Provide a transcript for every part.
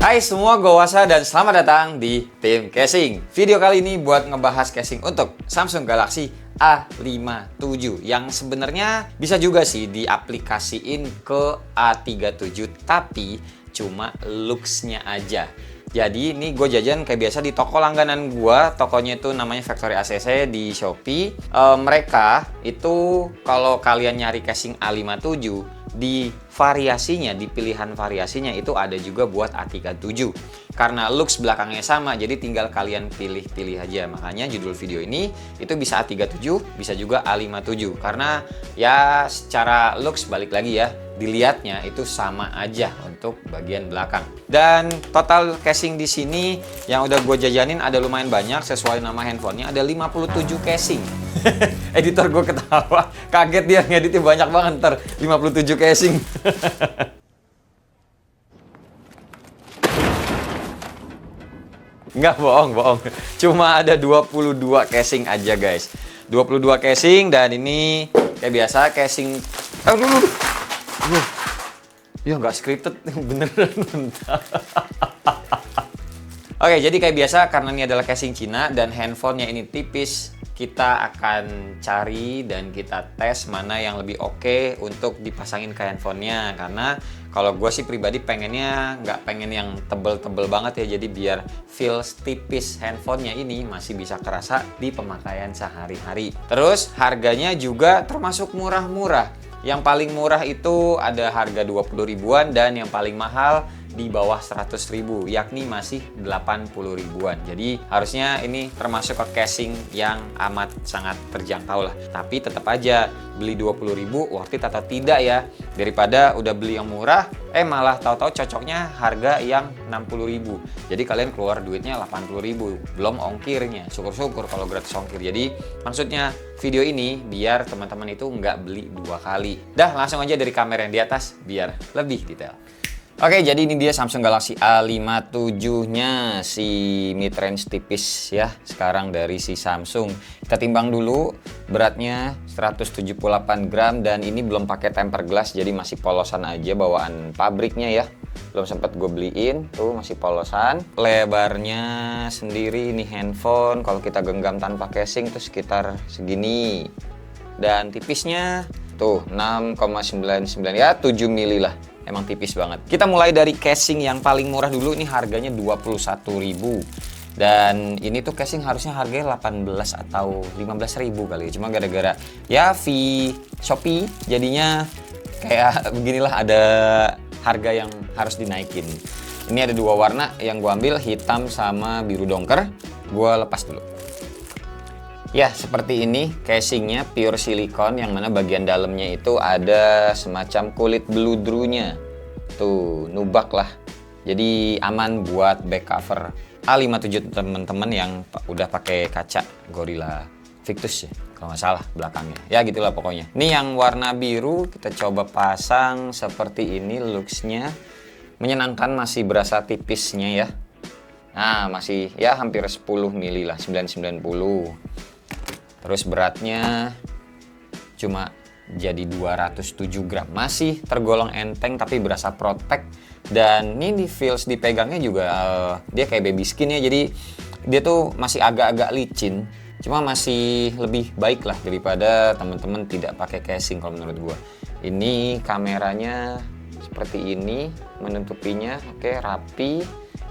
Hai semua, gue Wasa dan selamat datang di Tim Casing. Video kali ini buat ngebahas casing untuk Samsung Galaxy A57 yang sebenarnya bisa juga sih diaplikasiin ke A37, tapi cuma looks-nya aja. Jadi ini gue jajan kayak biasa di toko langganan gue. Tokonya itu namanya Factory ACC di Shopee. Mereka itu kalau kalian nyari casing A57 di variasinya, di pilihan variasinya itu ada juga buat A37. Karena looks belakangnya sama, jadi tinggal kalian pilih-pilih aja. Makanya judul video ini itu bisa A37, bisa juga A57. Karena ya secara looks balik lagi ya, dilihatnya itu sama aja untuk bagian belakang. Dan total casing di sini yang udah gue jajanin ada lumayan banyak sesuai nama handphonenya, ada 57 casing. Editor gue ketawa, kaget dia ngeditnya banyak banget ntar 57 casing. Nggak, bohong. Cuma ada 22 casing aja guys. 22 casing dan ini kayak biasa casing. Aduh. Ya nggak scripted, beneran. Oke, jadi kayak biasa karena ini adalah casing Cina dan handphonenya ini tipis, kita akan cari dan kita tes mana yang lebih oke untuk dipasangin ke handphonenya. Karena kalau gue sih pribadi pengennya nggak pengen yang tebel-tebel banget ya, jadi biar feels tipis handphonenya ini masih bisa kerasa di pemakaian sehari-hari. Terus harganya juga termasuk murah-murah. Yang paling murah itu ada harga 20 ribuan dan yang paling mahal di bawah 100 ribu, yakni masih 80 ribuan. Jadi harusnya ini termasuk ke casing yang amat sangat terjangkau lah. Tapi tetap aja beli 20 ribu worth it atau tidak ya, daripada udah beli yang murah malah tahu-tahu cocoknya harga yang 60 ribu. Jadi kalian keluar duitnya 80 ribu, belum ongkirnya. Syukur-syukur kalau gratis ongkir. Jadi maksudnya video ini biar teman-teman itu nggak beli dua kali. Dah, langsung aja dari kamera yang di atas biar lebih detail. Oke, jadi ini dia Samsung Galaxy A57-nya, si mid-range tipis ya sekarang dari si Samsung. Kita timbang dulu, beratnya 178 gram dan ini belum pakai tempered glass, jadi masih polosan aja bawaan pabriknya ya. Belum sempat gue beliin, tuh masih polosan. Lebarnya sendiri ini handphone, kalau kita genggam tanpa casing tuh sekitar segini. Dan tipisnya tuh 6,99 ya, 7 mili lah. Emang tipis banget. Kita mulai dari casing yang paling murah dulu. Ini harganya 21.000. Dan ini tuh casing harusnya harganya 18 atau 15.000 kali ya. Cuma gara-gara ya fee Shopee jadinya kayak beginilah, ada harga yang harus dinaikin. Ini ada dua warna yang gua ambil, hitam sama biru dongker. Gua lepas dulu. Ya, seperti ini casingnya pure silikon yang mana bagian dalamnya itu ada semacam kulit beludrunya. Tuh, nubak lah. Jadi aman buat back cover A57 teman-teman yang udah pakai kaca Gorilla Victus ya, kalau nggak salah belakangnya. Ya gitulah pokoknya. Ini yang warna biru kita coba pasang seperti ini, looks-nya menyenangkan, masih berasa tipisnya ya. Nah, masih ya hampir 10 mili lah, 990. Terus beratnya cuma jadi 207 gram. Masih tergolong enteng tapi berasa protect. Dan ini di feels dipegangnya juga dia kayak baby skin ya. Jadi dia tuh masih agak-agak licin. Cuma masih lebih baik lah daripada teman-teman tidak pakai casing kalau menurut gua. Ini kameranya seperti ini, menutupinya oke, rapi.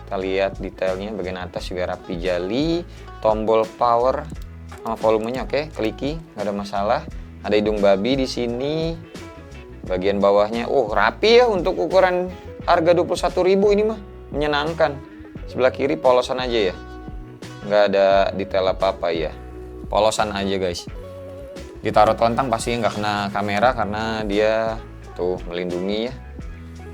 Kita lihat detailnya, bagian atas juga rapi jali. Tombol power sama volumenya oke, kliki, nggak ada masalah. Ada hidung babi di sini. Bagian bawahnya, rapi ya untuk ukuran harga 21.000 ini mah, menyenangkan. Sebelah kiri polosan aja ya, nggak ada detail apa-apa ya, polosan aja guys. Ditaruh telentang pasti nggak kena kamera karena dia tuh melindungi ya.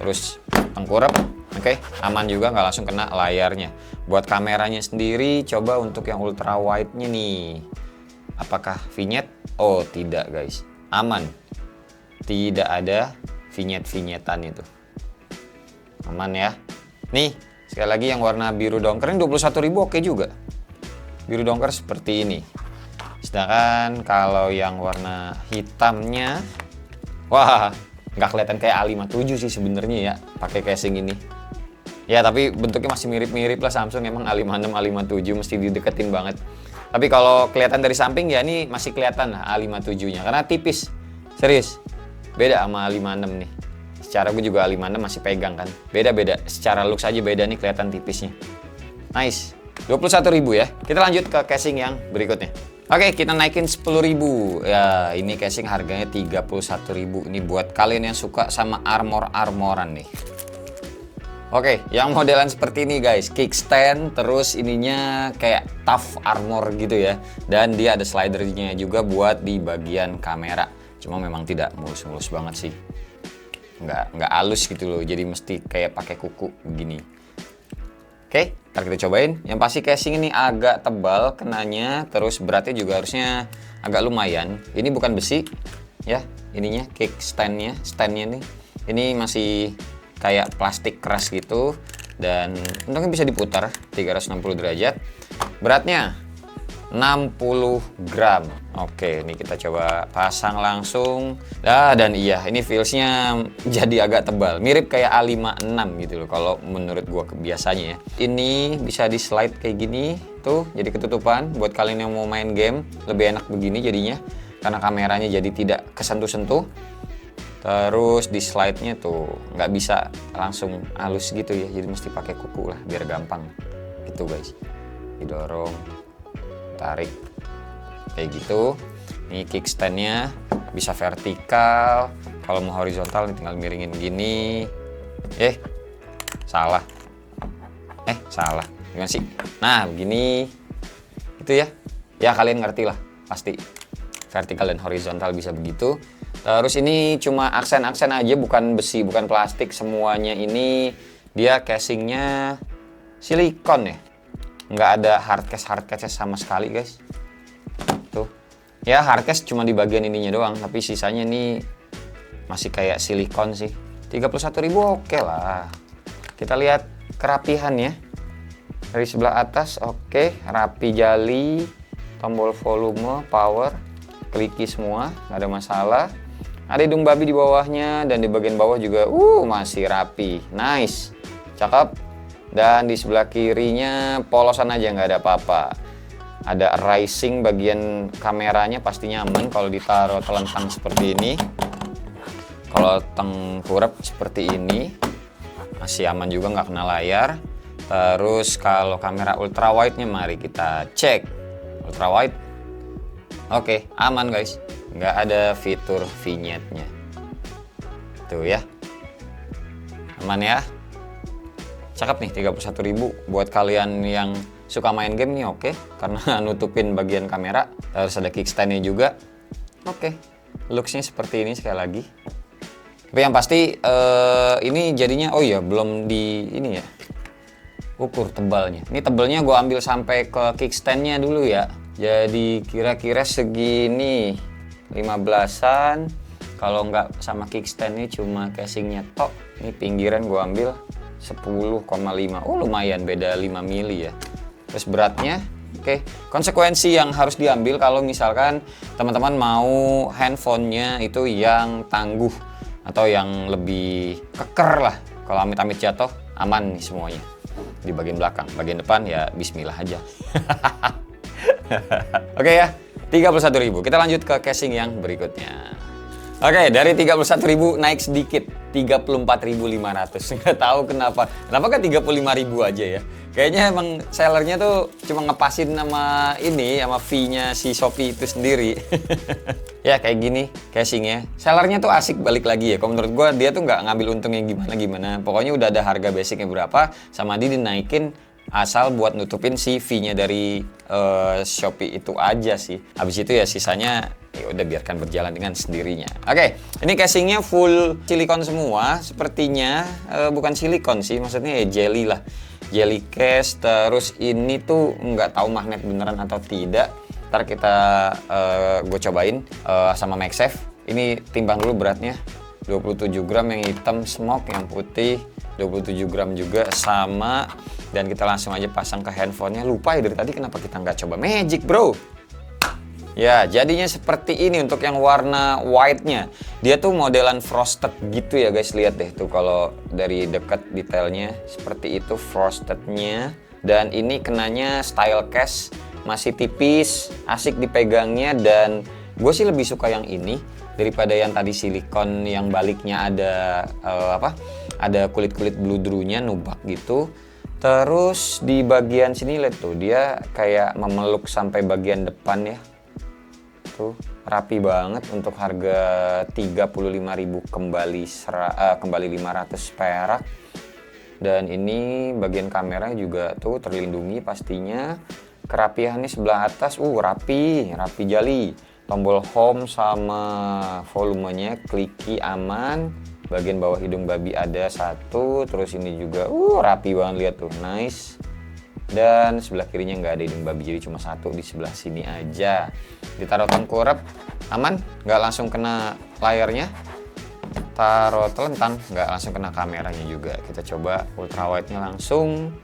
Terus tengkurap, oke, aman juga, nggak langsung kena layarnya. Buat kameranya sendiri, coba untuk yang ultra wide-nya nih. Apakah vignette? Oh, tidak guys. Aman. Tidak ada vignette-vignetan itu. Aman ya. Nih, sekali lagi yang warna biru dongker ini 21.000 oke juga. Biru dongker seperti ini. Sedangkan kalau yang warna hitamnya, wah, nggak kelihatan kayak A57 sih sebenarnya ya, pakai casing ini. Ya tapi bentuknya masih mirip-mirip lah Samsung, emang A56, A57 mesti dideketin banget. Tapi kalau kelihatan dari samping ya ini masih kelihatan lah A57-nya karena tipis. Serius. Beda sama A56 nih. Secara gue juga A56 masih pegang kan. Beda-beda. Secara looks aja beda nih, kelihatan tipisnya. Nice. 21.000 ya. Kita lanjut ke casing yang berikutnya. Oke, kita naikin 10.000. Ya, ini casing harganya 31.000. Ini buat kalian yang suka sama armor-armoran nih. Oke, yang modelan seperti ini guys, kickstand, terus ininya kayak tough armor gitu ya. Dan dia ada slidernya juga buat di bagian kamera. Cuma memang tidak mulus-mulus banget sih. Nggak halus gitu loh, jadi mesti kayak pakai kuku begini. Oke, ntar kita cobain. Yang pasti casing ini agak tebal kenanya, terus beratnya juga harusnya agak lumayan. Ini bukan besi ya, ininya kickstandnya, standnya nih. Ini masih kayak plastik keras gitu, dan untungnya bisa diputar 360 derajat. Beratnya 60 gram. Oke, ini kita coba pasang langsung. Dan iya, ini feelsnya jadi agak tebal, mirip kayak A56 gitu loh kalau menurut gua biasanya ya. Ini bisa di slide kayak gini tuh, jadi ketutupan buat kalian yang mau main game, lebih enak begini jadinya karena kameranya jadi tidak kesentuh-sentuh. Terus di slide-nya tuh nggak bisa langsung halus gitu ya, jadi mesti pakai kuku lah biar gampang gitu guys. Didorong, tarik kayak gitu. Ini kickstand-nya bisa vertikal, kalau mau horizontal tinggal miringin gini. Salah gimana sih? Nah begini itu ya, kalian ngerti lah pasti, vertikal dan horizontal bisa begitu. Terus ini cuma aksen-aksen aja, bukan besi, bukan plastik, semuanya ini dia casingnya silikon ya. Nggak ada hardcase sama sekali guys. Tuh. Ya hardcase cuma di bagian ininya doang, tapi sisanya ini masih kayak silikon sih. 31.000 oke lah. Kita lihat kerapihannya. Dari sebelah atas oke, rapi jali, tombol volume, power, kliki semua, nggak ada masalah. Ada hidung babi di bawahnya, dan di bagian bawah juga masih rapi. Nice, cakep. Dan di sebelah kirinya polosan aja, nggak ada apa-apa. Ada rising bagian kameranya, pastinya aman kalau ditaruh telentang seperti ini. Kalau tengkurap seperti ini masih aman juga, nggak kena layar. Terus kalau kamera ultra wide-nya mari kita cek. Ultra wide oke, aman guys, nggak ada fitur vignette-nya. Tuh ya, aman ya. Cakep nih, 31.000 buat kalian yang suka main game nih oke, karena nutupin bagian kamera. Terus ada kickstand-nya juga. Oke, looks-nya seperti ini sekali lagi. Tapi yang pasti ini jadinya, belum di ini ya, ukur tebalnya. Ini tebalnya gue ambil sampai ke kickstand-nya dulu ya. Jadi kira-kira segini, 15-an. Kalau nggak sama kickstand-nya cuma casingnya tok. Ini pinggiran gue ambil 10,5. Lumayan, beda 5 mili ya. Terus beratnya, oke. Konsekuensi yang harus diambil kalau misalkan teman-teman mau handphonenya itu yang tangguh atau yang lebih keker lah. Kalau amit-amit jatuh, aman nih semuanya. Di bagian belakang, bagian depan ya bismillah aja. Oke ya, 31.000. Kita lanjut ke casing yang berikutnya. Oke, dari 31.000 naik sedikit, 34.500. Nggak tahu kenapa kan 35.000 aja ya. Kayaknya emang sellernya tuh cuma ngepasin sama ini, sama fee-nya si Shopee itu sendiri. Ya kayak gini casingnya. Sellernya tuh asik balik lagi ya. Kalau menurut gua dia tuh nggak ngambil untungnya gimana. Pokoknya udah ada harga basicnya berapa, sama dia dinaikin asal buat nutupin si fee-nya dari Shopee itu aja sih. Habis itu ya sisanya ya udah biarkan berjalan dengan sendirinya. Oke, ini casingnya full silikon semua. Sepertinya bukan silikon sih, maksudnya ya jelly lah. Jelly case. Terus ini tuh nggak tahu magnet beneran atau tidak. Ntar kita gue cobain sama MagSafe. Ini timbang dulu beratnya. 27 gram yang hitam, smoke yang putih 27 gram juga sama. Dan kita langsung aja pasang ke handphonenya. Lupa ya dari tadi kenapa kita nggak coba magic bro. Ya, jadinya seperti ini untuk yang warna white-nya. Dia tuh modelan frosted gitu ya guys, lihat deh tuh kalau dari dekat detailnya seperti itu frosted-nya. Dan ini kenanya style case, masih tipis, asik dipegangnya, dan gue sih lebih suka yang ini daripada yang tadi silikon yang baliknya ada ada kulit-kulit bludrunya nubak gitu. Terus di bagian sini lihat tuh, dia kayak memeluk sampai bagian depan ya. Tuh rapi banget untuk harga 35.000 kembali 500 perak. Dan ini bagian kamera juga tuh terlindungi pastinya. Kerapihannya sebelah atas rapi jali. Tombol home sama volumenya kliki aman. Bagian bawah hidung babi ada satu. Terus ini juga rapi banget, lihat tuh, nice. Dan sebelah kirinya nggak ada hidung babi, jadi cuma satu di sebelah sini aja. Ditaruh tengkurap aman, nggak langsung kena layarnya. Taruh telentang nggak langsung kena kameranya juga. Kita coba ultra wide nya langsung.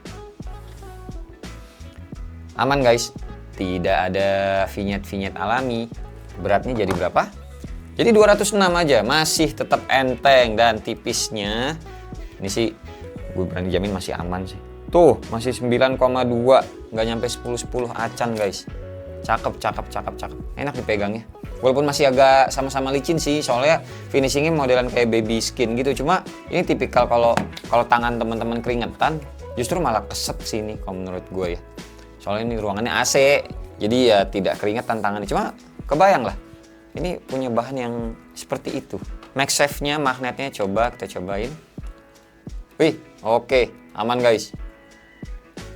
Aman guys, tidak ada vignette alami. Beratnya jadi berapa? Jadi 206 aja, masih tetap enteng. Dan tipisnya ini sih gue berani jamin masih aman sih. Tuh, masih 9,2, nggak nyampe 10 acan guys. Cakep. Enak dipegangnya. Walaupun masih agak sama-sama licin sih, soalnya finishingnya modelan kayak baby skin gitu. Cuma ini tipikal kalau tangan teman-teman keringetan, justru malah keset sih ini kalau menurut gue ya. Soalnya ini ruangannya AC, jadi ya tidak keringetan tangannya. Cuma kebayang lah, ini punya bahan yang seperti itu. MagSafe-nya, magnetnya kita cobain. Wih, oke, aman guys.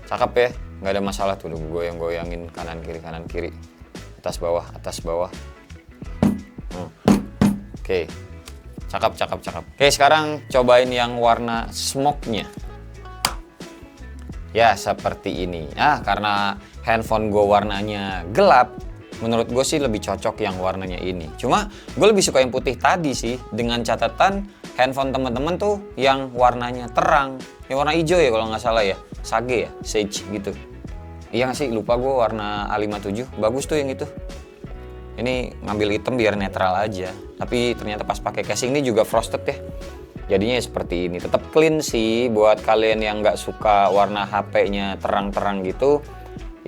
Cakep ya, nggak ada masalah tuh, goyang-goyangin kanan kiri, atas bawah. Oke, cakep. Oke, sekarang cobain yang warna smoke-nya. Ya, seperti ini. Karena handphone gue warnanya gelap, menurut gue sih lebih cocok yang warnanya ini. Cuma gue lebih suka yang putih tadi sih, dengan catatan handphone teman-teman tuh yang warnanya terang, yang warna hijau ya kalau nggak salah ya, sage gitu. Iya nggak sih, lupa gue, warna A57 bagus tuh yang itu. Ini ngambil hitam biar netral aja, tapi ternyata pas pakai casing ini juga frosted ya. Jadinya seperti ini, tetap clean sih buat kalian yang nggak suka warna HP-nya terang-terang gitu.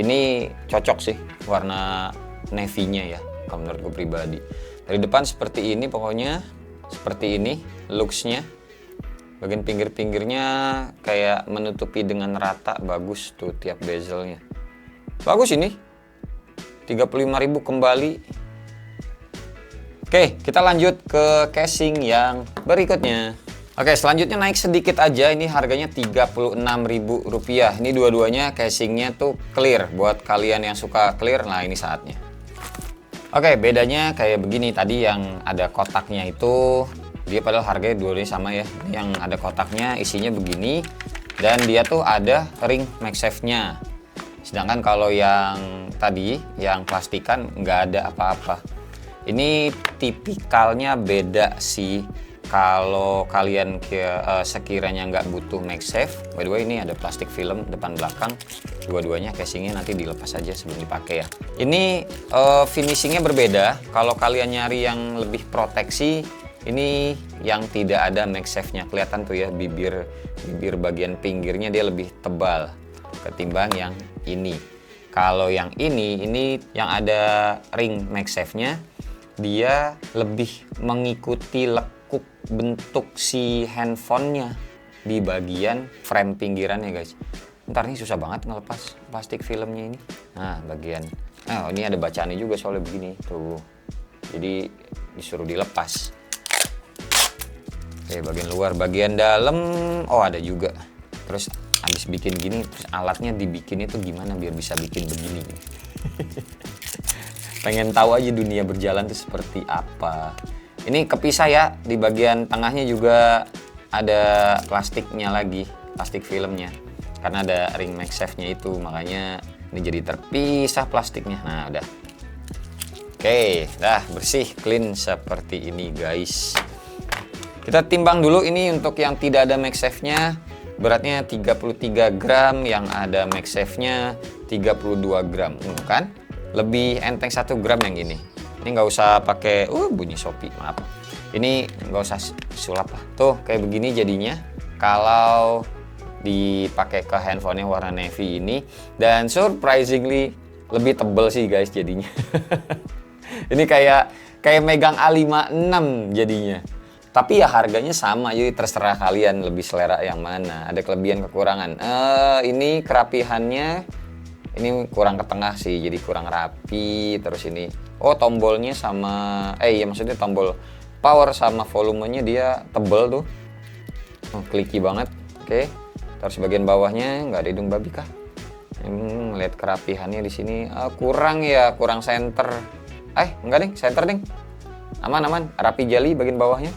Ini cocok sih warna navy-nya ya, kalau menurut gue pribadi. Dari depan seperti ini pokoknya, seperti ini looks-nya. Bagian pinggir-pinggirnya kayak menutupi dengan rata, bagus tuh tiap bezelnya. Bagus ini. 35.000 kembali. Oke, kita lanjut ke casing yang berikutnya. Oke, selanjutnya naik sedikit aja, ini harganya Rp36.000. Ini dua-duanya casingnya tuh clear. Buat kalian yang suka clear, nah ini saatnya. Oke, bedanya kayak begini, tadi yang ada kotaknya itu, dia padahal harganya dua-duanya sama ya. Yang ada kotaknya isinya begini, dan dia tuh ada ring MagSafe-nya. Sedangkan kalau yang tadi, yang plastikan, nggak ada apa-apa. Ini tipikalnya beda sih. Kalau kalian sekiranya nggak butuh MagSafe, by the way ini ada plastik film depan belakang, dua-duanya casingnya nanti dilepas aja sebelum dipakai ya. Ini finishingnya berbeda. Kalau kalian nyari yang lebih proteksi, ini yang tidak ada MagSafe-nya. Kelihatan tuh ya, bibir bagian pinggirnya dia lebih tebal ketimbang yang ini. Kalau yang ini yang ada ring MagSafe-nya, dia lebih mengikuti lekuk bentuk si handphonenya di bagian frame pinggirannya guys. Ntar ini susah banget ngelepas plastik filmnya ini. Nah bagian, ini ada bacaannya juga soalnya begini tuh. Jadi disuruh dilepas. Oke, bagian luar, bagian dalam, ada juga. Terus habis bikin gini, terus alatnya dibikin itu gimana biar bisa bikin begini. Pengen tahu aja dunia berjalan tuh seperti apa. Ini kepisah ya, di bagian tengahnya juga ada plastiknya lagi, plastik filmnya. Karena ada ring MagSafe-nya itu, makanya ini jadi terpisah plastiknya. Nah, udah. Oke, dah bersih, clean seperti ini guys. Kita timbang dulu ini untuk yang tidak ada MagSafe-nya. Beratnya 33 gram, yang ada MagSafe-nya 32 gram. Kan? lebih enteng 1 gram yang ini. Ini nggak usah pakai bunyi Shopee, maaf. Ini nggak usah sulap lah. Tuh kayak begini jadinya kalau dipakai ke handphone yang warna navy ini, dan surprisingly lebih tebel sih guys jadinya. Ini kayak megang A56 jadinya. Tapi ya harganya sama, jadi terserah kalian lebih selera yang mana. Ada kelebihan kekurangan. Ini kerapihannya ini kurang ke tengah sih, jadi kurang rapi. Terus ini tombolnya sama ya maksudnya tombol power sama volumenya dia tebel tuh. Clicky banget. Oke. Terus bagian bawahnya nggak ada hidung babi kah? Lihat kerapihannya di sini kurang center. Enggak ding, center ding. Aman, rapi jali bagian bawahnya.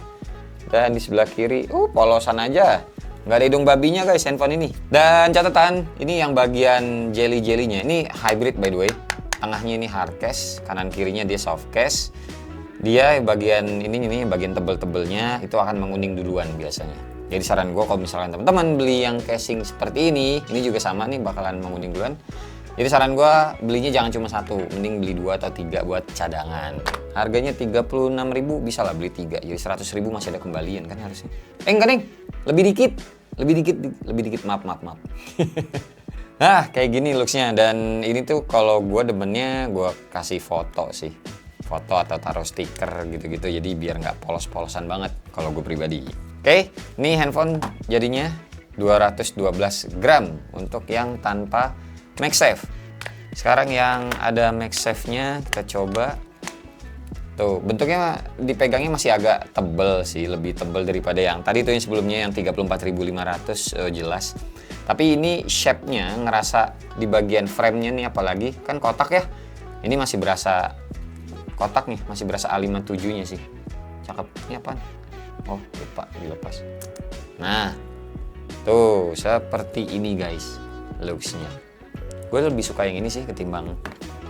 Dan di sebelah kiri, polosan aja. Nggak ada hidung babinya guys handphone ini. Dan catatan, ini yang bagian jelly-jellynya. Ini hybrid by the way. Tengahnya ini hard case, kanan kirinya dia soft case. Dia bagian ini bagian tebel-tebelnya itu akan menguning duluan biasanya. Jadi saran gue kalau misalkan teman-teman beli yang casing seperti ini juga sama nih bakalan menguning duluan. Jadi saran gue belinya jangan cuma 1, mending beli 2 atau 3 buat cadangan. Harganya 36.000, bisa lah beli 3. Jadi 100.000 masih ada kembalian kan harusnya. Enggak deng, lebih dikit, maaf. Nah kayak gini looksnya, dan ini tuh kalau gue demennya gue kasih foto sih. Foto atau taruh stiker gitu-gitu, jadi biar nggak polos-polosan banget kalau gue pribadi. Oke, ini handphone jadinya 212 gram untuk yang tanpa MagSafe. Sekarang yang ada MagSafe-nya kita coba. Tuh, bentuknya dipegangnya masih agak tebel sih, lebih tebel daripada yang tadi tuh yang sebelumnya yang 34.500 jelas. Tapi ini shape-nya ngerasa di bagian frame-nya nih, apalagi kan kotak ya. Ini masih berasa kotak nih, masih berasa A57-nya sih. Cakep. Ini apaan? Lupa dilepas. Nah, tuh seperti ini guys looks-nya. Gue lebih suka yang ini sih ketimbang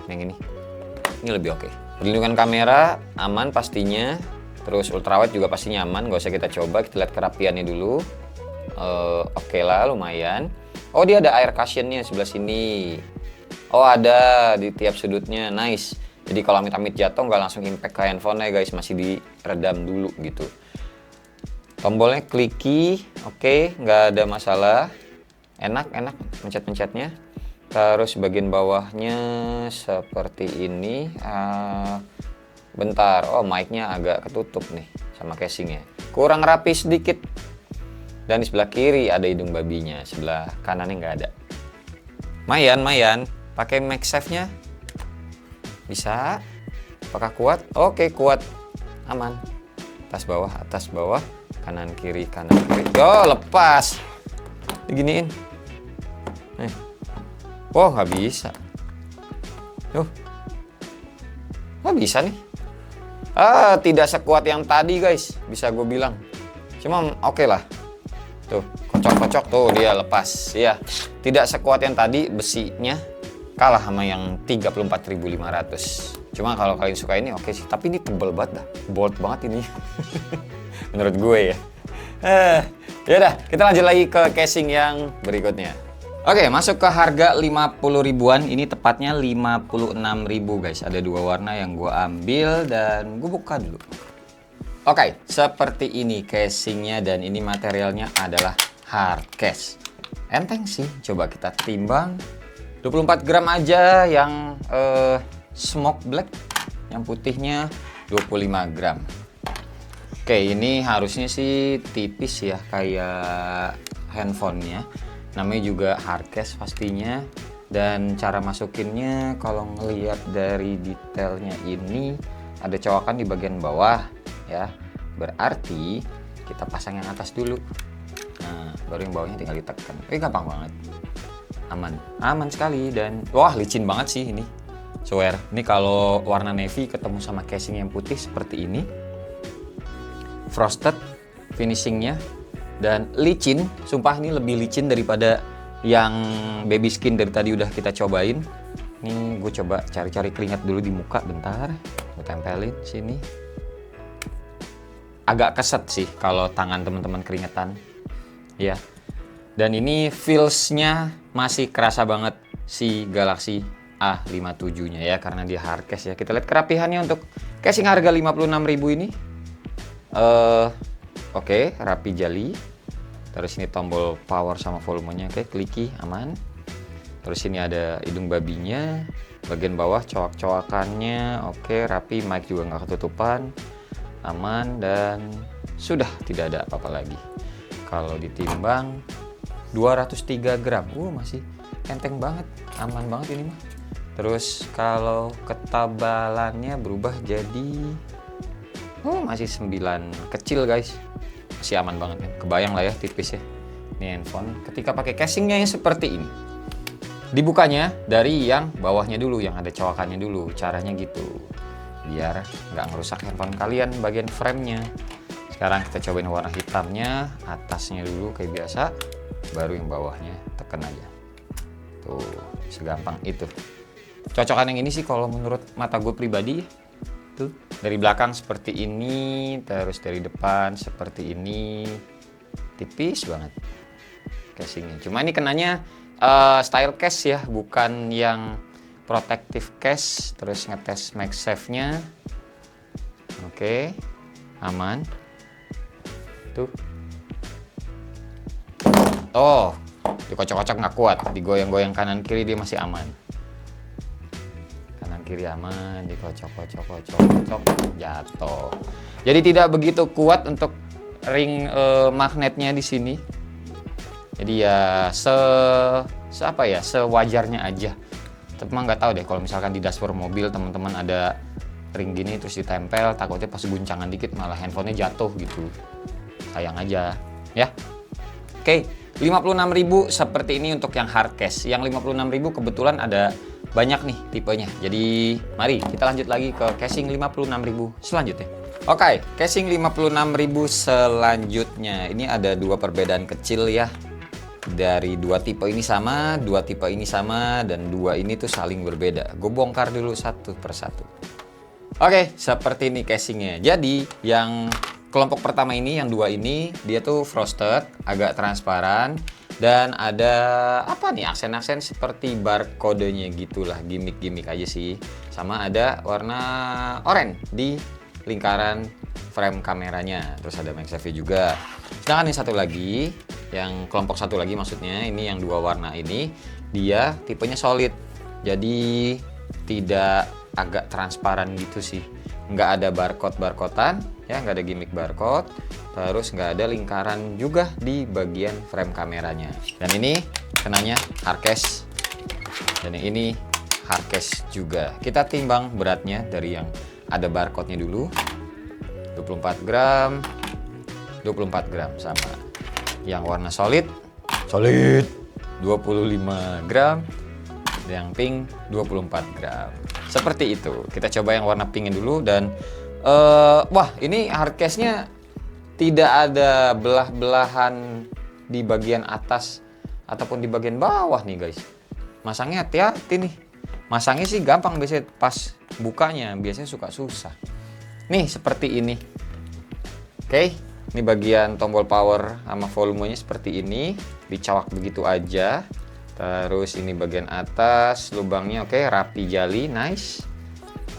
yang ini. Ini lebih oke. Perlindungan kamera aman pastinya. Terus ultrawide juga pastinya aman. Gak usah kita coba, kita lihat kerapiannya dulu. Oke lah, lumayan. Dia ada air cushion-nya sebelah sini. Ada di tiap sudutnya, nice. Jadi kalau amit-amit jatuh nggak langsung impact ke handphone-nya guys, masih diredam dulu gitu. Tombolnya clicky, oke, nggak ada masalah. Enak pencet-pencetnya. Terus bagian bawahnya seperti ini. Bentar, mic-nya agak ketutup nih sama casingnya. Kurang rapi sedikit. Dan di sebelah kiri ada hidung babinya, sebelah kanannya nggak ada. Mayan. Pakai MagSafe-nya bisa. Apakah kuat? Oke, kuat. Aman. Atas bawah, kanan kiri. Lepas. Diginiin. Nggak bisa. Nggak bisa nih. Tidak sekuat yang tadi guys, bisa gue bilang. Cuma oke lah. Tuh, kocok-kocok tuh dia lepas. Ya, tidak sekuat yang tadi, besinya kalah sama yang 34.500. Cuma kalau kalian suka ini oke sih, tapi ini tebel banget dah. Bold banget ini. Menurut gue ya. Yaudah, kita lanjut lagi ke casing yang berikutnya. Oke, masuk ke harga 50 ribuan. Ini tepatnya 56.000 guys. Ada 2 warna yang gue ambil dan gue buka dulu. Oke, seperti ini casingnya, dan ini materialnya adalah hard case. Enteng sih, coba kita timbang. 24 gram aja yang smoke black, yang putihnya 25 gram. Oke, ini harusnya sih tipis ya kayak handphonenya. Namanya juga hard case pastinya. Dan cara masukinnya kalau ngelihat dari detailnya ini ada cowakan di bagian bawah ya. Berarti kita pasang yang atas dulu. Nah, baru yang bawahnya tinggal ditekan. Gampang banget. Aman sekali, dan licin banget sih ini. Swear, ini kalau warna navy ketemu sama casing yang putih seperti ini. Frosted finishingnya. Dan licin, sumpah ini lebih licin daripada yang baby skin dari tadi udah kita cobain. Ini gue coba cari-cari keringat dulu di muka bentar. Gue tempelin sini. Agak keset sih kalau tangan teman-teman keringetan. Ya. Dan ini feels-nya masih kerasa banget si Galaxy A57 nya ya, karena dia hard case ya. Kita lihat kerapihannya untuk casing harga 56.000 ini. Oke, rapi jali. Terus ini tombol power sama volumenya, oke, kliki, aman. Terus ini ada hidung babinya, bagian bawah coak-coakannya, oke, rapi, mic juga nggak ketutupan, aman, dan sudah tidak ada apa-apa lagi. Kalau ditimbang 203 gram, masih enteng banget, aman banget ini mah. Terus kalau ketebalannya berubah jadi masih 9 kecil guys, masih aman banget ya. Kebayang lah ya tipis ya ini handphone ketika pakai casingnya yang seperti ini. Dibukanya dari yang bawahnya dulu, yang ada coakannya dulu, caranya gitu biar nggak ngerusak handphone kalian bagian framenya. Sekarang kita cobain warna hitamnya, atasnya dulu kayak biasa, baru yang bawahnya tekan aja. Tuh, segampang itu. Cocokan yang ini sih kalau menurut mata gue pribadi, tuh dari belakang seperti ini, terus dari depan seperti ini, tipis banget casingnya. Cuma ini kenanya style case ya, bukan yang protective case. Terus ngetes MagSafe-nya, oke, aman. Tuh, dikocok-kocok nggak kuat, digoyang-goyang kanan kiri dia masih aman. Kanan kiri aman, dikocok-kocok jatuh. Jadi tidak begitu kuat untuk ring magnetnya di sini. Jadi ya sewajarnya aja. Tapi mah nggak tahu deh kalau misalkan di dashboard mobil teman-teman ada ring gini terus ditempel, takutnya pas guncangan dikit malah handphonenya jatuh gitu. Sayang aja ya. Oke, 56.000 seperti ini untuk yang hard case. Yang 56.000 kebetulan ada banyak nih tipenya. Jadi mari kita lanjut lagi ke casing 56.000 selanjutnya. Oke, casing 56.000 selanjutnya. Ini ada dua perbedaan kecil ya. Dari dua tipe ini sama, dua tipe ini sama, dan dua ini tuh saling berbeda. Gue bongkar dulu satu persatu. Oke, seperti ini casingnya. Jadi yang kelompok pertama ini, yang dua ini, dia tuh frosted, agak transparan, dan ada apa nih, aksen-aksen seperti barcode-nya gitulah, gimmick-gimmick aja sih. Sama ada warna oranye di lingkaran frame kameranya. Terus ada MagSafe juga. Sedangkan yang satu lagi, yang kelompok satu lagi maksudnya, ini yang dua warna ini, dia tipenya solid. Jadi tidak agak transparan gitu sih. Nggak ada barcode-barcodean ya, nggak ada gimmick barcode, terus nggak ada lingkaran juga di bagian frame kameranya. Dan ini kenanya hard case, dan yang ini hard case juga. Kita timbang beratnya dari yang ada barcode-nya dulu. 24 gram 24 gram sama yang warna solid 25 gram, yang pink 24 gram. Seperti itu. Kita coba yang warna pinknya dulu. Dan wah, ini hard case-nya tidak ada belah-belahan di bagian atas ataupun di bagian bawah nih guys. Masangnya hati-hati nih. Masangnya sih gampang, biasanya pas bukanya biasanya suka susah. Nih seperti ini. Oke, ini bagian tombol power sama volumenya seperti ini, dicawak begitu aja. Terus ini bagian atas lubangnya oke, rapi jali, nice.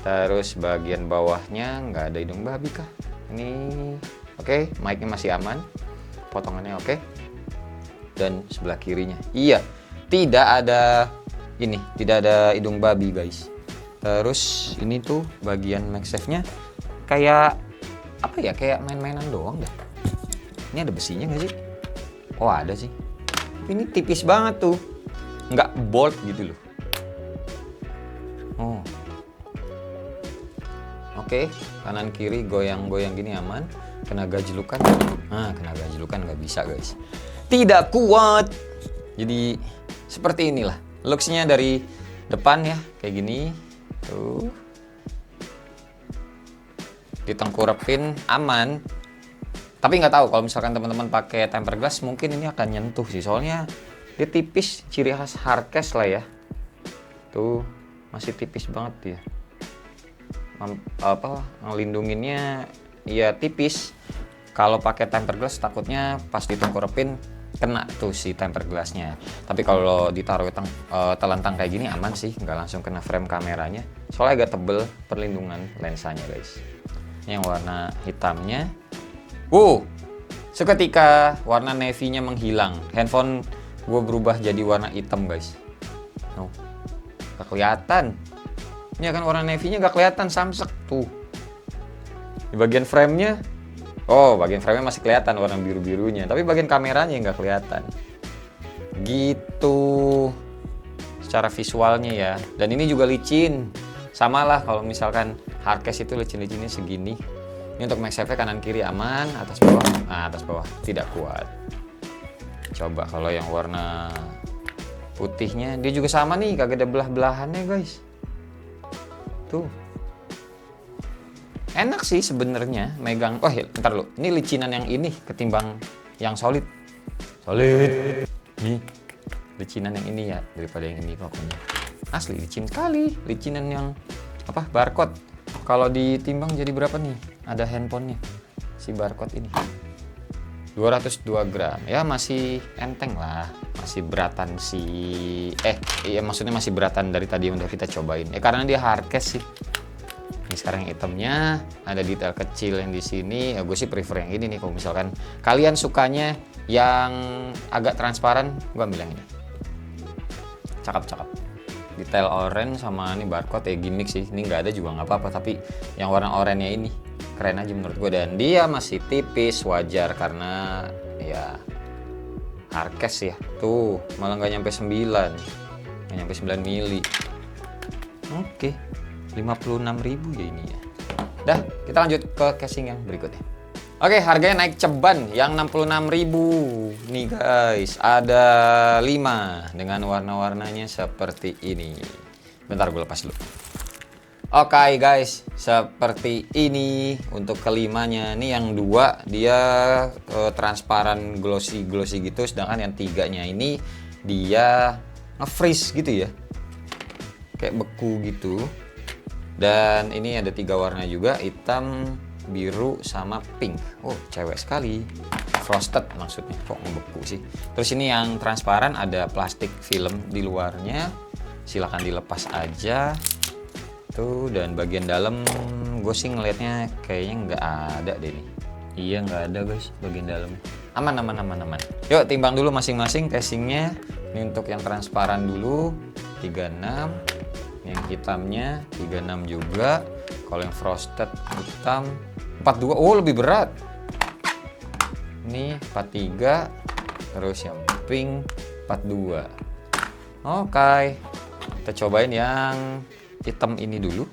Terus bagian bawahnya nggak ada hidung babi kah? Ini oke, mic-nya masih aman, potongannya oke. Dan sebelah kirinya, iya, tidak ada ini, tidak ada hidung babi guys. Terus ini tuh bagian MagSafe-nya kayak apa ya, kayak main-mainan doang dah. Ini ada besinya nggak sih? Oh ada sih. Ini tipis banget tuh, nggak bold gitu loh. Oh, oke, kanan kiri goyang-goyang gini aman. Kena gajelukan, kena gajelukan nggak bisa guys. Tidak kuat. Jadi seperti inilah looks-nya dari depan ya, kayak gini. Tuh, ditengkurepin aman. Tapi nggak tahu kalau misalkan teman-teman pakai tempered glass mungkin ini akan nyentuh sih, soalnya dia tipis, ciri khas hard case lah ya. Tuh masih tipis banget ya. Ngelindunginnya ya tipis. Kalau pakai tempered glass takutnya pas ditengkurepin kena tuh si tempered glassnya. Tapi kalau ditaruh telentang kayak gini aman sih, nggak langsung kena frame kameranya. Soalnya agak tebel perlindungan lensanya guys. Ini yang warna hitamnya. Seketika warna navy-nya menghilang. Handphone gue berubah jadi warna hitam guys. Gak kelihatan. Ini kan warna navy-nya gak kelihatan, samsek tuh. Di bagian frame-nya, bagian frame-nya masih kelihatan warna biru-birunya, tapi bagian kameranya nggak kelihatan. Gitu secara visualnya ya. Dan ini juga licin. Sama lah kalau misalkan hardcase itu licin-licinnya segini. Ini untuk MagSafe kanan kiri aman, atas bawah. Nah, atas bawah tidak kuat. Coba kalau yang warna putihnya, dia juga sama nih, kagak ada belah-belahannya guys. Tuh. Enak sih sebenarnya megang. Ntar lu. Ini licinan yang ini ketimbang yang solid. Nih. Licinan yang ini ya daripada yang ini pokoknya. Asli licin kali. Licinan yang barcode. Kalau ditimbang jadi berapa nih? Ada handphonenya. Si barcode ini. 202 gram. Ya masih enteng lah. Masih beratan maksudnya masih beratan dari tadi yang udah kita cobain. Karena dia hardcase sih. Ini sekarang yang hitamnya, ada detail kecil yang di sini. Gue sih prefer yang ini nih. Kalau misalkan kalian sukanya yang agak transparan, gue ambil yang ini. Cakep. Detail oranye sama ini barcode gimmick sih. Ini nggak ada juga nggak apa-apa. Tapi yang warna oranye ini keren aja menurut gue. Dan dia masih tipis, wajar karena ya hardcase ya. Tuh malah nggak nyampe 9, nggak nyampe 9 mili. Oke. 56.000 ya ini ya. Dah, kita lanjut ke casing yang berikutnya. Oke, harganya naik ceban yang 66.000 nih guys. Ada 5 dengan warna-warnanya seperti ini. Bentar gue lepas dulu. Oke guys, seperti ini untuk kelimanya. Nih yang 2 dia transparan glossy gitu, sedangkan yang 3-nya ini dia nge-freeze gitu ya. Kayak beku gitu. Dan ini ada 3 warna juga, hitam, biru, sama pink. Cewek sekali. Frosted maksudnya, kok ngebeku sih. Terus ini yang transparan, ada plastik film di luarnya. Silahkan dilepas aja. Tuh, dan bagian dalam gue sih ngelihatnya kayaknya nggak ada deh nih. Iya nggak ada guys, bagian dalamnya. Aman. Yuk timbang dulu masing-masing casingnya. Ini untuk yang transparan dulu, 36. Yang hitamnya 36 juga. Kalau yang frosted hitam 42. Lebih berat. Ini 43. Terus yang pink 42. Oke. Kita cobain yang hitam ini dulu.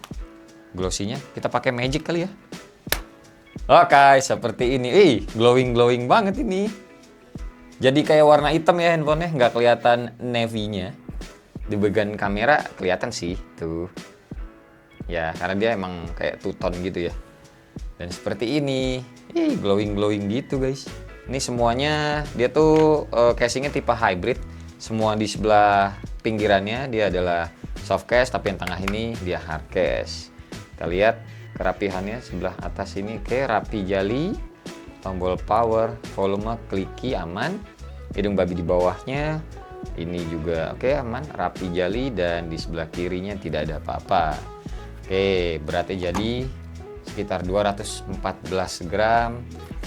Glossy-nya kita pakai magic kali ya. Oke, seperti ini. Glowing banget ini. Jadi kayak warna hitam ya handphonenya, nggak kelihatan navy-nya. Di bagian kamera kelihatan sih tuh ya, karena dia emang kayak two tone gitu ya. Dan seperti ini glowing gitu guys. Ini semuanya dia tuh casingnya tipe hybrid. Semua di sebelah pinggirannya dia adalah soft case, tapi yang tengah ini dia hard case. Kita lihat kerapihannya. Sebelah atas ini rapi jali. Tombol power, volume, kliki aman. Hidung babi di bawahnya ini juga aman, rapi jali, dan di sebelah kirinya tidak ada apa-apa. Beratnya jadi sekitar 214 gram.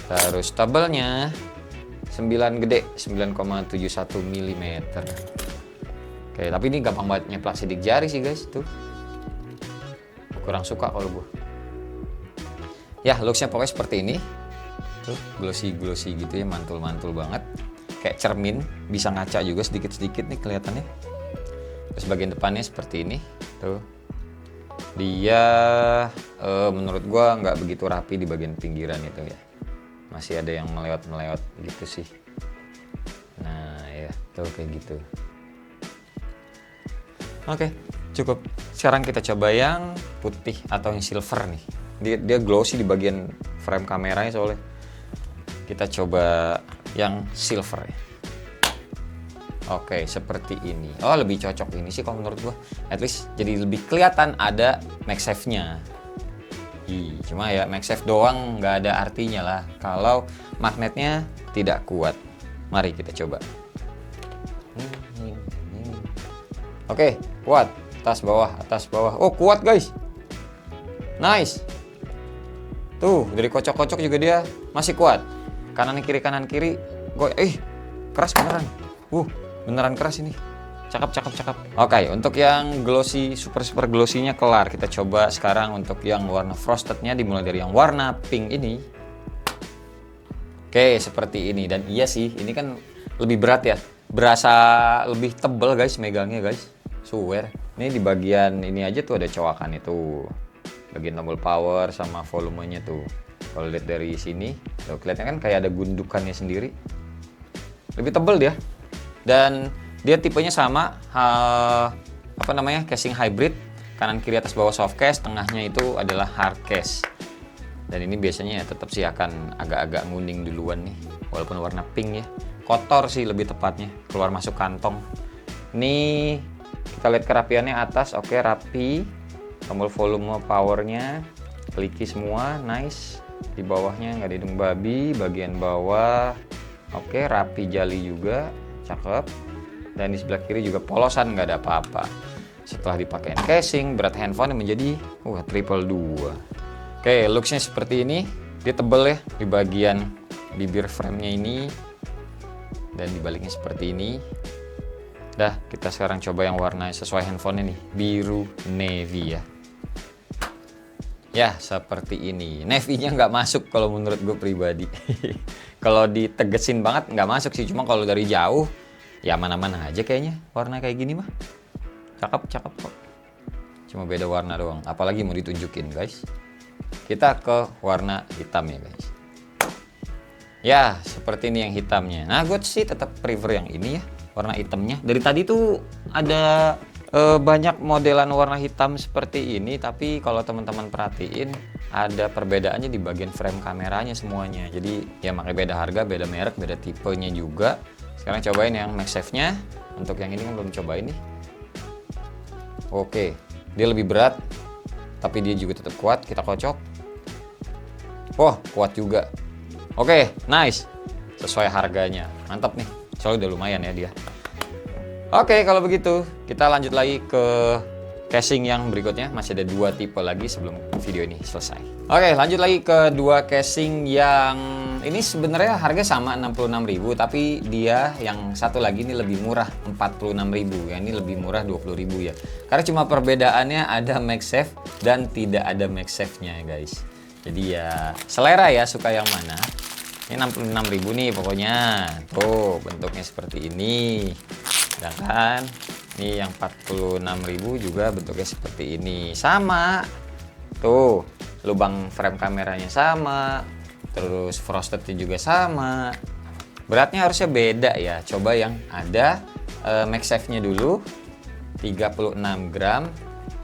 Terus tebelnya 9 gede, 9,71 mm. Tapi ini gampang banget nyeplak sidik jari sih guys tuh. Kurang suka kalau gue. Ya, looksnya pokoknya seperti ini. Tuh, glossy gitu ya, mantul banget. Kayak cermin, bisa ngaca juga sedikit-sedikit nih kelihatannya. Terus bagian depannya seperti ini. Tuh. Dia menurut gua nggak begitu rapi di bagian pinggiran itu ya. Masih ada yang melewat gitu sih. Nah, ya, tuh kayak gitu. Oke, cukup. Sekarang kita coba yang putih atau yang silver nih. Dia glossy di bagian frame kameranya soalnya. Kita coba yang silver ya. Oke, seperti ini. Lebih cocok ini sih kalau menurut gua. At least jadi lebih kelihatan ada MagSafe-nya. Cuma ya MagSafe doang nggak ada artinya lah kalau magnetnya tidak kuat. Mari kita coba. Oke, kuat. Atas bawah. Oh, kuat guys. Nice. Tuh, dari kocok-kocok juga dia masih kuat. Kanan kiri. Keras beneran. Beneran keras ini. Cakep. Oke, untuk yang glossy, super glossy-nya kelar. Kita coba sekarang untuk yang warna frosted-nya, dimulai dari yang warna pink ini. Oke, seperti ini. Dan iya sih, ini kan lebih berat ya. Berasa lebih tebel guys megangnya guys. Swear. Ini di bagian ini aja tuh ada cowakan itu. Bagian tombol power sama volumenya tuh. Kalau lihat dari sini, tuh kelihatannya kan kayak ada gundukannya sendiri. Lebih tebel dia. Dan dia tipenya sama, casing hybrid. Kanan kiri atas bawah soft case, tengahnya itu adalah hard case. Dan ini biasanya ya tetap sih akan agak-agak nguning duluan nih, walaupun warna pink ya. Kotor sih lebih tepatnya, keluar masuk kantong. Ini kita lihat kerapiannya atas, oke rapi. Tombol volume powernya, clicky semua, nice. Di bawahnya nggak ada hidung babi, bagian bawah, oke rapi jali juga, cakep. Dan di sebelah kiri juga polosan, nggak ada apa-apa. Setelah dipakai casing, berat handphone menjadi triple 2. Oke, looksnya seperti ini. Dia tebel ya di bagian bibir frame-nya ini. Dan di baliknya seperti ini. Dah, kita sekarang coba yang warna sesuai handphone ini. Biru navy ya. Ya, seperti ini. Navy-nya nggak masuk kalau menurut gue pribadi. Kalau ditegesin banget nggak masuk sih. Cuma kalau dari jauh, ya mana-mana aja kayaknya. Warna kayak gini mah. Cakep kok. Cuma beda warna doang. Apalagi mau ditunjukin guys. Kita ke warna hitam ya guys. Ya, seperti ini yang hitamnya. Nah, gue sih tetap prefer yang ini ya, warna hitamnya. Dari tadi tuh ada banyak modelan warna hitam seperti ini, tapi kalau teman-teman perhatiin ada perbedaannya di bagian frame kameranya semuanya. Jadi ya makanya beda harga, beda merek, beda tipenya juga. Sekarang cobain yang MagSafe-nya. Untuk yang ini kan belum cobain nih. Oke, dia lebih berat, tapi dia juga tetap kuat. Kita kocok. Kuat juga. Oke, nice. Sesuai harganya. Mantap nih. Soalnya udah lumayan ya dia. Oke, kalau begitu kita lanjut lagi ke casing yang berikutnya. Masih ada 2 tipe lagi sebelum video ini selesai. Oke, lanjut lagi ke 2 casing yang ini sebenarnya harga sama 66.000, tapi dia yang satu lagi ini lebih murah 46.000. Yang ini lebih murah 20.000 ya. Karena cuma perbedaannya ada MagSafe dan tidak ada MagSafe-nya guys. Jadi ya selera ya, suka yang mana. Ini 66.000 nih pokoknya. Tuh bentuknya seperti ini. Sedangkan ini yang 46.000 juga bentuknya seperti ini. Sama. Tuh lubang frame kameranya sama. Terus frostednya juga sama. Beratnya harusnya beda ya. Coba yang ada MagSafe-nya dulu. 36 gram.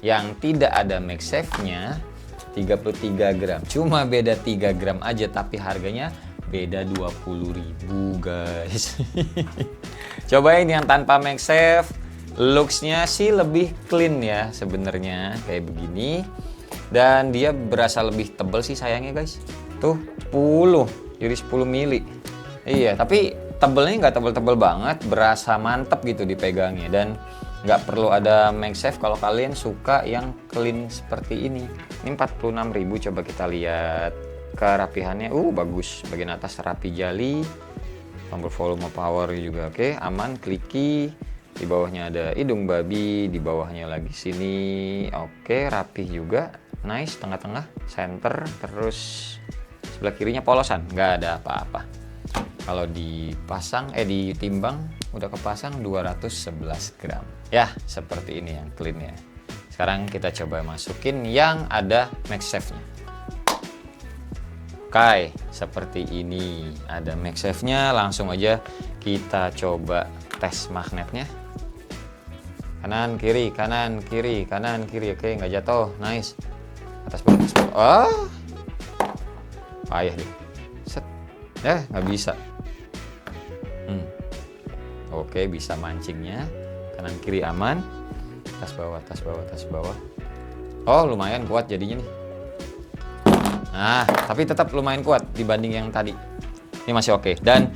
Yang tidak ada MagSafe-nya 33 gram. Cuma beda 3 gram aja, tapi harganya beda 20.000 guys. Cobain yang tanpa MagSafe. Looks-nya sih lebih clean ya sebenarnya, kayak begini. Dan dia berasa lebih tebal sih sayangnya guys. Tuh 10, jadi 10 mili. Iya, tapi tebelnya nggak tebel-tebel banget, berasa mantep gitu dipegangnya. Dan nggak perlu ada MagSafe kalau kalian suka yang clean seperti ini. Ini 46.000, coba kita lihat kerapihannya. Bagus, bagian atas rapi jali. Tombol volume power juga oke, aman, clicky. Di bawahnya ada hidung babi, di bawahnya lagi sini. Oke, rapih juga. Nice, tengah-tengah, center, terus sebelah kirinya polosan, nggak ada apa-apa. Kalau dipasang, ditimbang, udah kepasang 211 gram. Ya, seperti ini yang clean ya. Sekarang kita coba masukin yang ada MagSafe-nya. Oke, seperti ini. Ada MagSafe-nya, langsung aja kita coba tes magnetnya. Kanan, kiri, kanan, kiri, kanan, kiri. Oke, nggak jatuh. Nice. Atas bawah, atas bawah. Payah deh. Set. Nggak bisa. Oke, bisa mancingnya. Kanan kiri aman. Atas bawah, atas bawah, atas bawah. Lumayan kuat jadinya nih. Nah, tapi tetap lumayan kuat dibanding yang tadi. Ini masih oke. Dan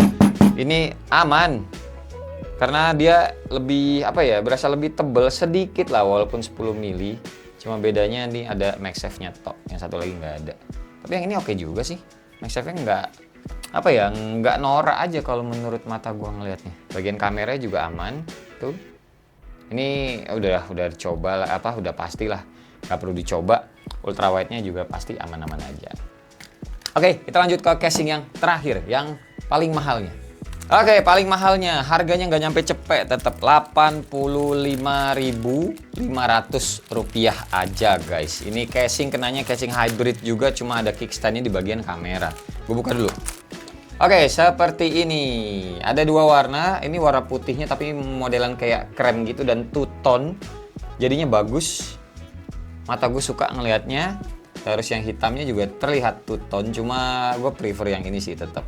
Ini aman karena dia lebih apa ya, berasa lebih tebel sedikit lah walaupun 10 mili. Cuma bedanya nih ada MagSafe-nya tok, yang satu lagi nggak ada. Tapi yang ini oke juga sih. MagSafe-nya nggak apa ya, nggak norak aja kalau menurut mata gua ngelihatnya. Bagian kameranya juga aman tuh. Ini udah dicoba lah, apa udah pastilah, nggak perlu dicoba. Ultrawide-nya juga pasti aman-aman aja. Oke, kita lanjut ke casing yang terakhir, yang paling mahalnya. Oke, paling mahalnya, harganya nggak nyampe cepet, tetap Rp85.500 aja guys. Ini casing, kenanya casing hybrid juga, cuma ada kickstand-nya di bagian kamera. Gue buka dulu. Oke, seperti ini. Ada dua warna, ini warna putihnya tapi modelan kayak krem gitu dan two tone. Jadinya bagus. Mata gue suka ngelihatnya. Terus yang hitamnya juga terlihat two tone, cuma gue prefer yang ini sih tetap.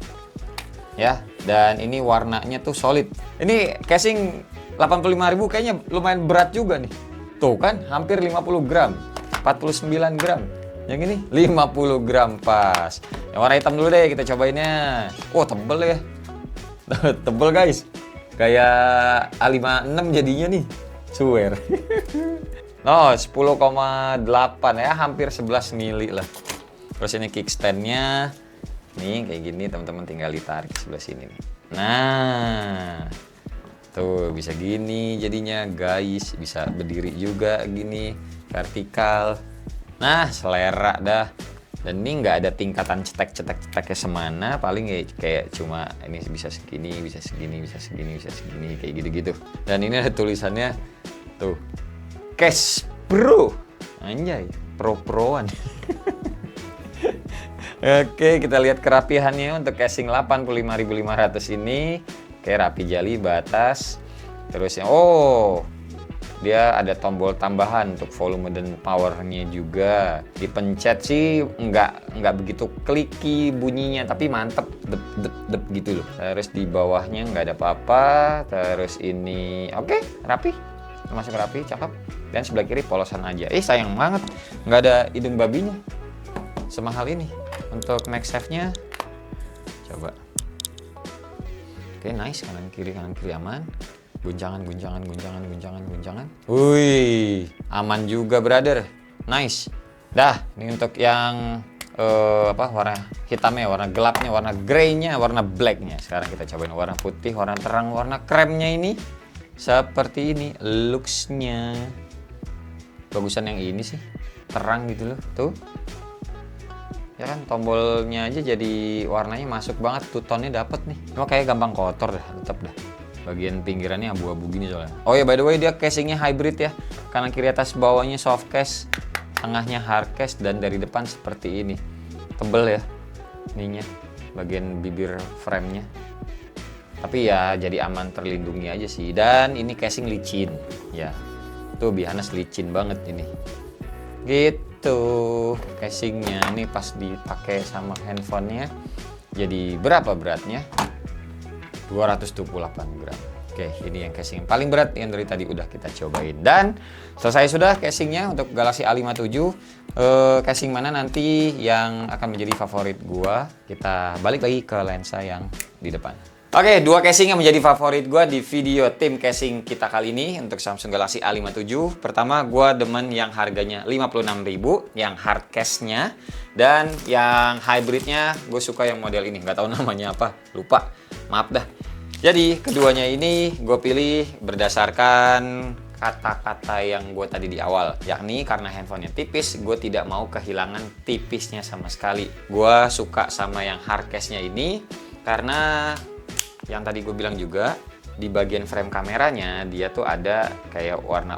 Ya, dan ini warnanya tuh solid. Ini casing 85.000 kayaknya lumayan berat juga nih. Tuh kan, hampir 50 gram, 49 gram. Yang ini 50 gram pas. Yang warna hitam dulu deh, kita cobainnya. Oh, tebel ya. Tebel guys. Kayak A56 jadinya nih. Swear. No, 10,8 ya, hampir 11 mili lah. Terus ini kickstand-nya. Nih kayak gini teman-teman, tinggal ditarik sebelah sini nih. Nah, tuh bisa gini jadinya guys, bisa berdiri juga gini, vertikal. Nah, selera dah. Dan ini nggak ada tingkatan cetek-ceteknya semana, paling kayak cuma ini bisa segini, bisa segini, bisa segini, bisa segini, kayak gitu-gitu. Dan ini ada tulisannya tuh, Cash Pro. Anjay, pro-proan. Oke, kita lihat kerapihannya untuk casing 85.500 ini. Kayak rapi jali batas. Terus yang dia ada tombol tambahan untuk volume dan powernya juga. Dipencet sih nggak begitu kliki bunyinya, tapi mantep, dep gitu loh. Terus di bawahnya nggak ada apa-apa. Terus ini oke, rapi, termasuk rapi, cakep. Dan sebelah kiri polosan aja. Sayang banget nggak ada hidung babinya. Semahal ini. Untuk MagSafe-nya coba. Oke, nice, kanan kiri aman. Guncangan. Wih, aman juga brother. Nice. Dah, ini untuk yang warna hitamnya, warna gelapnya, warna grey-nya, warna black-nya. Sekarang kita cobain warna putih, warna terang, warna kremnya ini. Seperti ini looks-nya. Bagusan yang ini sih. Terang gitu loh, tuh. Ya kan, tombolnya aja jadi warnanya masuk banget, two tone-nya dapet nih. Cuma kayak gampang kotor dah, tetep dah. Bagian pinggirannya abu-abu gini soalnya. Oh ya, by the way, dia casingnya hybrid ya. Kanan kiri atas bawahnya soft case, tengahnya hard case, dan dari depan seperti ini. Tebel ya ininya, bagian bibir frame-nya. Tapi ya jadi aman, terlindungi aja sih. Dan ini casing licin. Ya, tuh Bihanes licin banget ini. Gitu casingnya. Ini pas dipakai sama handphonenya jadi berapa beratnya? 228 gram. Oke, ini yang casing yang paling berat yang dari tadi udah kita cobain. Dan selesai sudah casingnya untuk Galaxy A57. Casing mana nanti yang akan menjadi favorit gua? Kita balik lagi ke lensa yang di depan. Oke, dua casing yang menjadi favorit gue di video tim casing kita kali ini untuk Samsung Galaxy A57. Pertama, gue demen yang harganya 56.000, yang hard case-nya. Dan yang hybridnya, gue suka yang model ini. Nggak tahu namanya apa, lupa. Maaf dah. Jadi, keduanya ini gue pilih berdasarkan kata-kata yang gue tadi di awal. Yakni karena handphonenya tipis, gue tidak mau kehilangan tipisnya sama sekali. Gue suka sama yang hard case-nya ini karena yang tadi gue bilang juga, di bagian frame kameranya dia tuh ada kayak warna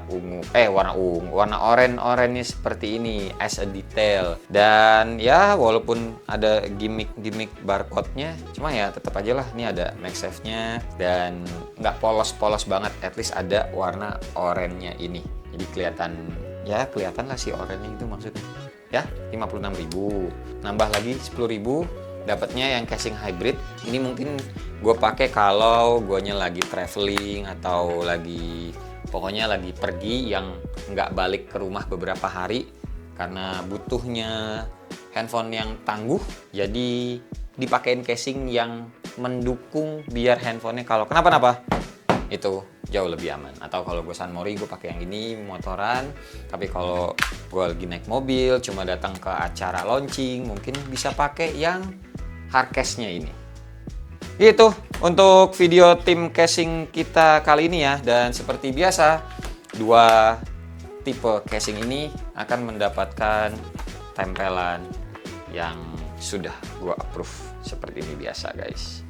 oranye seperti ini as a detail. Dan ya walaupun ada gimmick barcode-nya, cuma ya tetap aja lah, ini ada MagSafe-nya dan nggak polos-polos banget, at least ada warna oranye ini. Jadi kelihatan lah si oranye itu maksudnya. Ya, 56.000. Nambah lagi 10.000. Dapatnya yang casing hybrid. Ini mungkin gue pakai kalau guanya lagi traveling atau pokoknya lagi pergi yang nggak balik ke rumah beberapa hari karena butuhnya handphone yang tangguh. Jadi dipakein casing yang mendukung biar handphonenya kalau kenapa-napa itu jauh lebih aman. Atau kalau gue San Mori, gue pakai yang ini motoran. Tapi kalau gue lagi naik mobil, cuma datang ke acara launching, mungkin bisa pakai yang hardcase-nya ini. Itu untuk video tim casing kita kali ini ya. Dan seperti biasa, dua tipe casing ini akan mendapatkan tempelan yang sudah gua approve seperti ini biasa guys.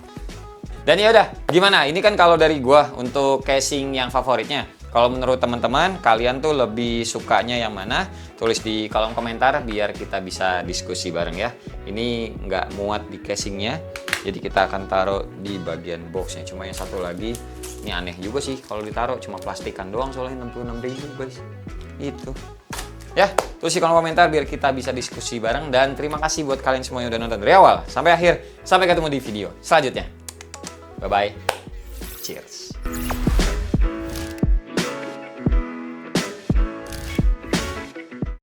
Dan ya udah, gimana? Ini kan kalau dari gua untuk casing yang favoritnya. Kalau menurut teman-teman, kalian tuh lebih sukanya yang mana? Tulis di kolom komentar biar kita bisa diskusi bareng ya. Ini nggak muat di casingnya, jadi kita akan taruh di bagian boxnya. Cuma yang satu lagi, ini aneh juga sih kalau ditaruh cuma plastikan doang soalnya 66.000 guys. Itu. Ya, tulis di kolom komentar biar kita bisa diskusi bareng. Dan terima kasih buat kalian semua yang udah nonton dari awal sampai akhir. Sampai ketemu di video selanjutnya. Bye-bye. Cheers.